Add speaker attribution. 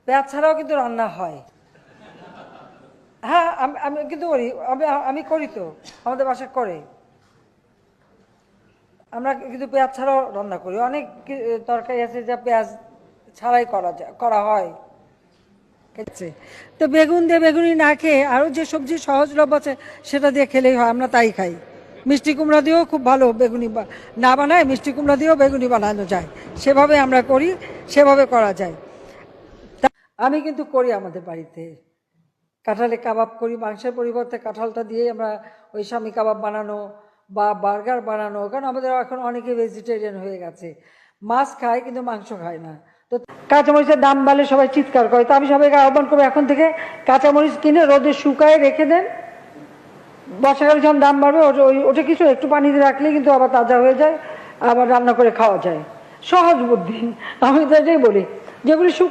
Speaker 1: পেঁয়াজ ছাড়াও কিন্তু রান্না হয়। হ্যাঁ, আমি কিন্তু করি, আমি করি তো, আমাদের বাসায় করে। আমরা কিন্তু পেঁয়াজ ছাড়াও রান্না করি। অনেক তরকারি আছে যা পেঁয়াজ ছাড়াই করা হয়। তো বেগুন দিয়ে বেগুনি না খেয়ে আরও যে সবজি সহজলভ্য আছে সেটা দিয়ে খেলেই হয়, আমরা তাই খাই। মিষ্টি কুমড়া দিয়েও খুব ভালো বেগুনি না বানায়, মিষ্টি কুমড়া দিয়েও বেগুনি বানানো যায়, সেভাবে আমরা করি, সেভাবে করা যায়। আমি কিন্তু করি আমাদের বাড়িতে কাঁঠালে কাবাব করি, মাংসের পরিবর্তে কাঁঠালটা দিয়ে আমরা ওই স্বামী কাবাব বানানো বা বার্গার বানানো, কারণ আমাদের এখন অনেকে ভেজিটেরিয়ান হয়ে গেছে, মাছ খায় কিন্তু মাংস খায় না। তো কাঁচামরিচের দাম বাড়লে সবাই চিৎকার করে, তো আমি সবাইকে আহ্বান করবো এখন থেকে কাঁচামরিচ কিনে রোদে শুকায় রেখে দেন, বর্ষাকালে যখন দাম বাড়বে ওটা কিছু একটু পানি দিয়ে রাখলে কিন্তু আবার তাজা হয়ে যায়, আবার রান্না করে খাওয়া যায়। সহজ বুদ্ধি, আমি তো এটাই বলি, যেগুলি শুকায়